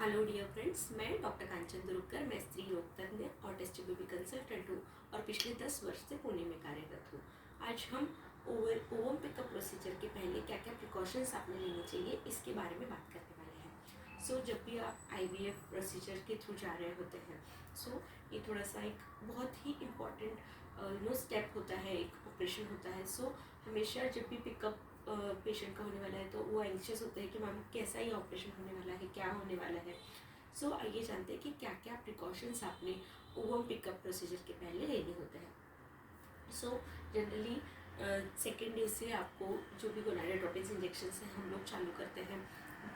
Hello dear friends, मैं doctor कांचन दुरुकर, मैं स्त्री रोग तज्ञ और टेस्ट बेबी कंसल्टेंट हूँ और पिछले 10 वर्ष से पुणे में कार्यरत हूँ। आज हम ओवम पिकअप प्रोसीजर के पहले क्या क्या प्रिकॉशंस आपने लेने चाहिए इसके बारे में बात करने वाले हैं। सो जब भी आप आईवीएफ प्रोसीजर के थ्रू जा रहे होते हैं, सो ये थोड़ा सा एक बहुत ही इम्पॉर्टेंट स्टेप होता है, एक ऑपरेशन होता है। सो हमेशा जब भी पिकअप पेशेंट का होने वाला है तो वो एंग्शियस होते हैं कि मैम कैसा ये ऑपरेशन होने वाला है, क्या होने वाला है। सो आइए जानते हैं कि क्या क्या प्रिकॉशंस आपने ओवम पिकअप प्रोसीजर के पहले लेने होते हैं। सो जनरली सेकेंड डे से आपको जो भी गोनाडोट्रोपिन इंजेक्शन हैं हम लोग चालू करते हैं,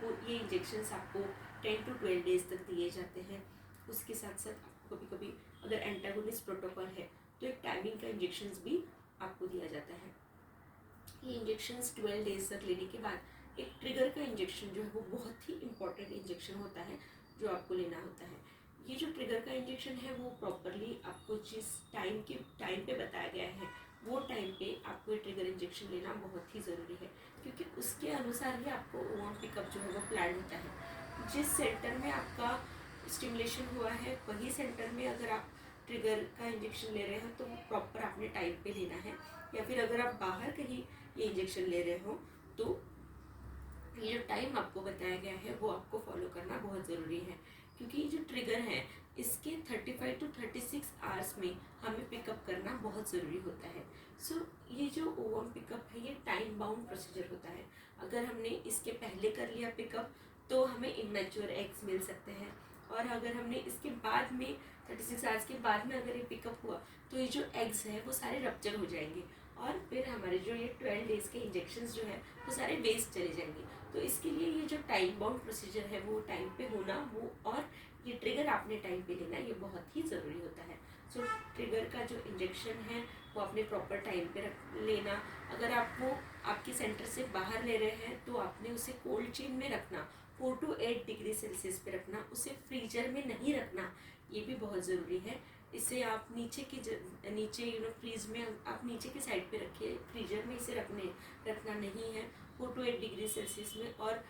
वो ये इंजेक्शन्स आपको 10 to 12 डेज तक दिए जाते हैं। उसके साथ साथ आपको कभी कभी अगर एंटागोनिस्ट प्रोटोकॉल है तो एक टाइमिंग का इंजेक्शन्स भी आपको दिया जाता है। ये इंजेक्शन्स 12 डेज तक लेने के बाद एक ट्रिगर का इंजेक्शन जो है वो बहुत ही इम्पॉर्टेंट इंजेक्शन होता है जो आपको लेना होता है। ये जो ट्रिगर का इंजेक्शन है वो प्रॉपरली आपको जिस टाइम पे बताया गया है वो टाइम पे आपको ये ट्रिगर इंजेक्शन लेना बहुत ही ज़रूरी है, क्योंकि उसके अनुसार ही आपको ओवम पिकअप जो है वो प्लान होता है। जिस सेंटर में आपका स्टिमुलेशन हुआ है वही सेंटर में अगर आप ट्रिगर का इंजेक्शन ले रहे हो तो वो प्रॉपर आपने टाइम पे लेना है, या फिर अगर आप बाहर कहीं ये इंजेक्शन ले रहे हो तो ये जो टाइम आपको बताया गया है वो आपको फॉलो करना बहुत ज़रूरी है, क्योंकि ये जो ट्रिगर है इसके 35 to 36 आवर्स में हमें पिकअप करना बहुत ज़रूरी होता है। सो ये जो ओवम पिकअप है ये टाइम बाउंड प्रोसीजर होता है। अगर हमने इसके पहले कर लिया पिकअप तो हमें इमेच्योर एग्स मिल सकते हैं, और अगर हमने इसके बाद में 36 आवर्स के बाद में अगर ये पिकअप हुआ तो ये जो एग्स है वो सारे रप्चर हो जाएंगे और फिर हमारे जो ये 12 डेज के इंजेक्शन्स जो है वो सारे वेस्ट चले जाएंगे। तो इसके लिए ये जो टाइम बाउंड प्रोसीजर है वो टाइम पे होना, वो और ये ट्रिगर आपने टाइम पे लेना ये बहुत ही ज़रूरी होता है। सो ट्रिगर का जो इंजेक्शन है वो आपने प्रॉपर टाइम पे लेना। अगर आप वो आपके सेंटर से बाहर ले रहे हैं तो आपने उसे कोल्ड चेन में रखना, 4 to 8 डिग्री सेल्सियस पे रखना, उसे फ्रीजर में नहीं रखना, ये भी बहुत ज़रूरी है। इसे आप नीचे फ्रीज में आप नीचे की साइड पे रखिए, फ्रीजर में इसे रखना नहीं है 4 to 8 डिग्री सेल्सियस में। और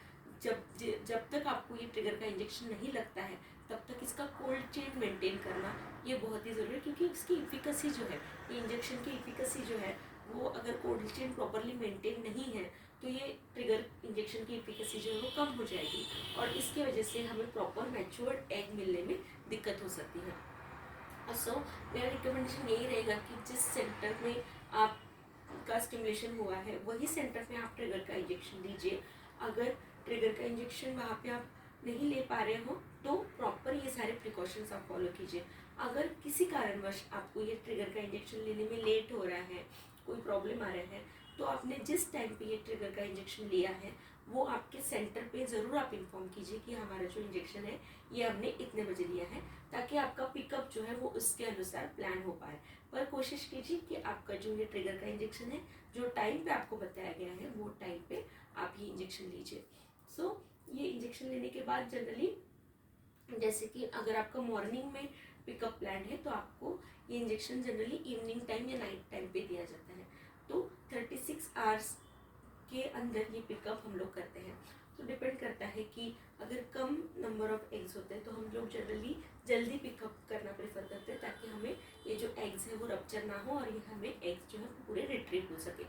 जब तक आपको ये ट्रिगर का इंजेक्शन नहीं लगता है तब तक इसका कोल्ड चेन मेंटेन करना ये बहुत ही ज़रूरी है, क्योंकि इसकी इफिकेसी जो है, ये इंजेक्शन की इफिकेसी जो है वो अगर कोल्ड चेन प्रॉपरली मेंटेन नहीं है तो ये ट्रिगर इंजेक्शन की इफिकेसी जो है वो कम हो जाएगी और इसकी वजह से हमें प्रॉपर मैच्योर्ड एग मिलने में दिक्कत हो सकती है। सो मेरा रिकमेंडेशन यही रहेगा कि जिस सेंटर में आपका स्टिमुलेशन हुआ है वही सेंटर में आप ट्रिगर का इंजेक्शन लीजिए। अगर ट्रिगर का इंजेक्शन वहाँ पे आप नहीं ले पा रहे हो तो प्रॉपर ये सारे प्रिकॉशंस आप फॉलो कीजिए। अगर किसी कारणवश आपको ये ट्रिगर का इंजेक्शन लेने में लेट हो रहा है, कोई प्रॉब्लम आ रहा है, तो आपने जिस टाइम पे ये ट्रिगर का इंजेक्शन लिया है वो आपके सेंटर पे ज़रूर आप इन्फॉर्म कीजिए कि हमारा जो इंजेक्शन है ये हमने इतने बजे लिया है, ताकि आपका पिकअप जो है वो उसके अनुसार प्लान हो पाए। पर कोशिश कीजिए कि आपका जो ये ट्रिगर का इंजेक्शन है जो टाइम पे आपको बताया गया है वो टाइम पे आप ये इंजेक्शन लीजिए। सो ये इंजेक्शन लेने के बाद जनरली जैसे कि अगर आपका मॉर्निंग में पिकअप प्लान है तो आपको ये इंजेक्शन जनरली इवनिंग टाइम या नाइट टाइम पे दिया जाता है। तो 36 आवर्स के अंदर ये पिकअप हम लोग करते हैं। तो डिपेंड करता है कि अगर कम नंबर ऑफ एग्स होते हैं तो हम लोग जनरली जल्दी पिकअप करना प्रेफर करते हैं, ताकि हमें ये जो एग्स है वो रप्चर ना हो और ये हमें एग्स जो है पूरे रिट्रीव हो सके।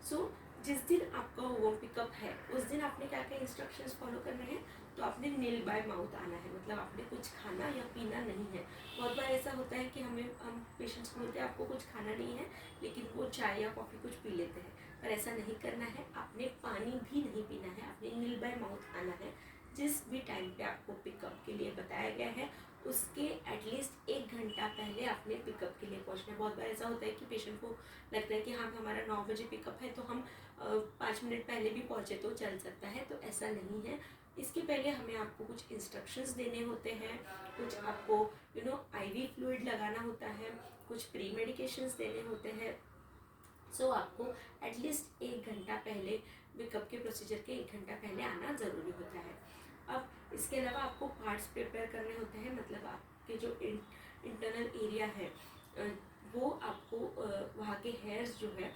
सो जिस दिन आपका ओवम पिकअप है उस दिन आपने क्या क्या इंस्ट्रक्शंस फॉलो करने हैं, तो आपने नील बाय माउथ आना है, मतलब आपने कुछ खाना या पीना नहीं है। बहुत बार ऐसा होता है कि हम पेशेंट्स को बोलते हैं आपको कुछ खाना नहीं है, लेकिन वो चाय या कॉफ़ी कुछ पी लेते हैं, पर ऐसा नहीं करना है। आपने पानी भी नहीं पीना है, आपने नील बाय माउथ आना है। जिस भी टाइम पे आपको पिकअप के लिए बताया गया है उसके एटलीस्ट 1 घंटा पहले आपने पिकअप के लिए पहुंचना है। बहुत बार ऐसा होता है कि पेशेंट को लगता है कि हाँ हमारा 9 बजे पिकअप है तो हम 5 मिनट पहले भी पहुंचे तो चल सकता है, तो ऐसा नहीं है। इसके पहले हमें आपको कुछ इंस्ट्रक्शंस देने होते हैं, कुछ आपको आईवी फ्लूइड लगाना होता है, कुछ प्री मेडिकेशंस देने होते हैं। सो आपको एटलीस्ट 1 घंटा पहले पिकअप के प्रोसीजर के 1 घंटा पहले आना ज़रूरी होता है। अब इसके अलावा आपको पार्ट्स प्रिपेयर करने होते हैं, मतलब आपके जो इंटरनल एरिया है वो आपको वहाँ के हेयर्स जो है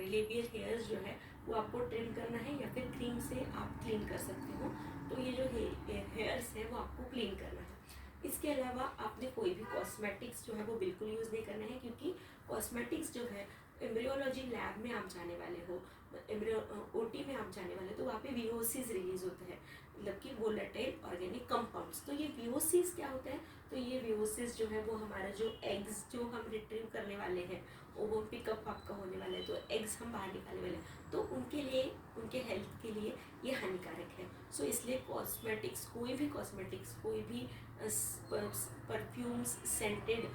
लेबियल हेयर्स जो है वो आपको ट्रिम करना है, या फिर क्रीम से आप क्लीन कर सकते हो। तो ये जो हैं वो आपको क्लीन करना है। इसके अलावा आपने कोई भी कॉस्मेटिक्स जो है वो बिल्कुल यूज़ नहीं करना है, क्योंकि कॉस्मेटिक्स जो है एम्ब्रियोलॉजी लैब में आप जाने वाले हो, ओटी में आप जाने वाले हो, तो वहाँ पे वीओसीज रिलीज होते हैं, मतलब कि वोलेटाइल ऑर्गेनिक कंपाउंड्स। तो ये वीओसीज क्या होता है, तो ये वीओसीज जो है वो हमारा जो एग्स जो हम रिट्रीव करने वाले हैं, ओवम पिकअप आपका होने वाला है, तो एग्स हम बाहर निकालने वाले हैं, तो उनके लिए, उनके हेल्थ के लिए ये हानिकारक है। सो इसलिए कॉस्मेटिक्स, कोई भी कॉस्मेटिक्स, कोई भी परफ्यूम्स, सेंटेड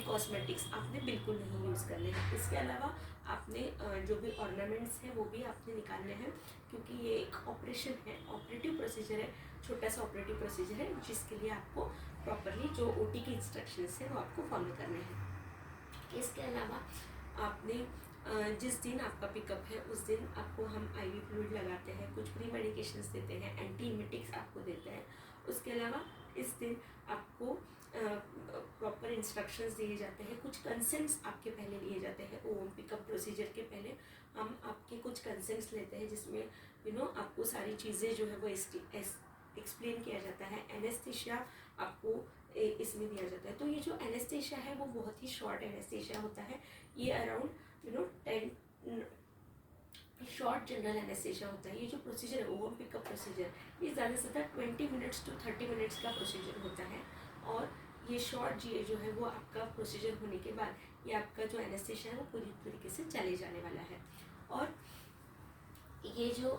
कॉस्मेटिक्स आपने बिल्कुल नहीं यूज़ करने हैं। इसके अलावा आपने जो भी ऑर्नामेंट्स हैं वो भी आपने निकालने हैं, क्योंकि ये एक ऑपरेशन है, ऑपरेटिव प्रोसीजर है, छोटा सा ऑपरेटिव प्रोसीजर है, जिसके लिए आपको प्रॉपरली जो ओटी के इंस्ट्रक्शंस हैं वो आपको फॉलो करने हैं। इसके अलावा आपने जिस दिन आपका पिकअप है उस दिन आपको हम आईवी फ्लूइड लगाते हैं, कुछ प्री मेडिकेशंस देते हैं, एंटी इमेटिक्स आपको देते हैं। उसके अलावा इस दिन आपको प्रॉपर इंस्ट्रक्शंस दिए जाते हैं, कुछ कंसेंट्स आपके पहले लिए जाते हैं। ओवम पिकअप प्रोसीजर के पहले हम आपके कुछ कंसेंट्स लेते हैं, जिसमें आपको सारी चीज़ें जो है वो एक्सप्लेन किया जाता है। एनेस्थीसिया आपको इसमें दिया जाता है। तो ये जो एनेस्थीसिया है वो बहुत ही शॉर्ट एनेस्थीसिया होता है, ये अराउंड 10 शॉर्ट जनरल एनेस्थीसिया होता है। ये जो प्रोसीजर है ओवम पिकअप प्रोसीजर, ये ज़्यादा से ज़्यादा 20 मिनट्स टू 30 मिनट्स का प्रोसीजर होता है। और ये शॉर्ट जी जो है वो आपका प्रोसीजर होने के बाद ये आपका जो एनेस्थीसिया है वो पूरी तरीके से चले जाने वाला है। और ये जो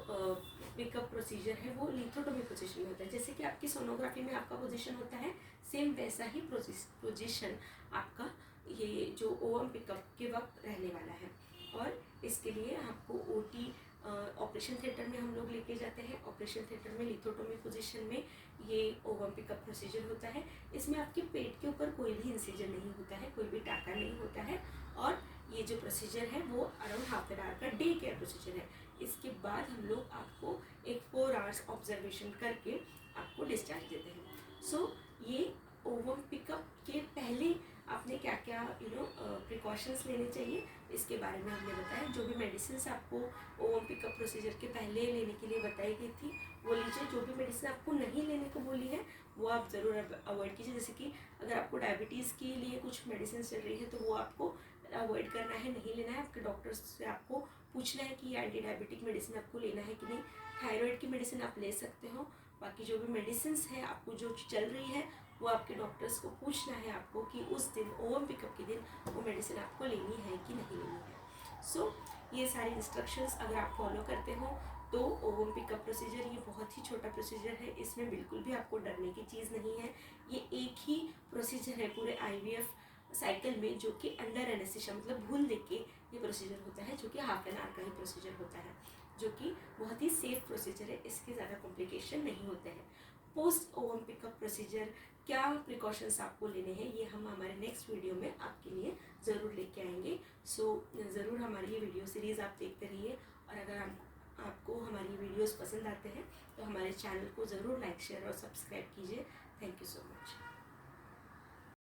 पिकअप प्रोसीजर है वो लिथोटोमी पोजीशन में होता है, जैसे कि आपकी सोनोग्राफी में आपका पोजीशन होता है, सेम वैसा ही पोजीशन आपका ये जो ओवम पिकअप के वक्त रहने वाला है। और इसके लिए आपको ओटी ऑपरेशन थिएटर में हम लोग लेके जाते हैं। ऑपरेशन थिएटर में लिथोटोमी पोजीशन में ये ओवम पिकअप प्रोसीजर होता है। इसमें आपके पेट के ऊपर कोई भी इंसिजन नहीं होता है, कोई भी टाका नहीं होता है। और ये जो प्रोसीजर है वो अराउंड हाफ एन आवर का डे केयर प्रोसीजर है। इसके बाद हम लोग आपको एक 4 आवर्स ऑब्जर्वेशन करके आपको डिस्चार्ज देते हैं। सो ये ओवम पिकअप के पहले आपने क्या क्या प्रिकॉशंस लेने चाहिए इसके बारे में हमने बताया। जो भी मेडिसिन आपको ओवम पिकअप प्रोसीजर के पहले लेने के लिए बताई गई थी वो लीजिए। जो भी मेडिसिन आपको नहीं लेने को बोली है वो आप ज़रूर अवॉइड कीजिए। जैसे कि अगर आपको डायबिटीज़ के लिए कुछ मेडिसिन चल रही है तो वो आपको अवॉइड करना है, नहीं लेना है। आपके डॉक्टर से आपको पूछना है कि एंटी डायबिटिक मेडिसिन आपको लेना है कि नहीं। थायराइड की मेडिसिन आप ले सकते हो। बाकी जो भी मेडिसिन है आपको जो चल रही है वो आपके डॉक्टर्स को पूछना है आपको कि उस दिन ओवम पिकअप के दिन वो मेडिसिन आपको लेनी है कि नहीं लेनी है। सो ये सारे इंस्ट्रक्शंस अगर आप फॉलो करते हो तो ओवम पिकअप प्रोसीजर ये बहुत ही छोटा प्रोसीजर है, इसमें बिल्कुल भी आपको डरने की चीज़ नहीं है। ये एक ही प्रोसीजर है पूरे IVF साइकिल में, जो कि अंडर एनेस्थीसिया मतलब भूल देख के ये प्रोसीजर होता है, जो कि हाफ एन आवर का ही प्रोसीजर होता है, जो कि बहुत ही सेफ प्रोसीजर है। इसके ज़्यादा कॉम्प्लिकेशन नहीं होते हैं। पोस्ट ओवम पिकअप प्रोसीजर क्या प्रिकॉशंस आपको लेने हैं ये हम हमारे नेक्स्ट वीडियो में आपके लिए ज़रूर लेके आएंगे। सो ज़रूर हमारी ये वीडियो सीरीज़ आप देखते रहिए। और अगर आपको हमारी वीडियोस पसंद आते हैं तो हमारे चैनल को ज़रूर लाइक, शेयर और सब्सक्राइब कीजिए। Thank you so much.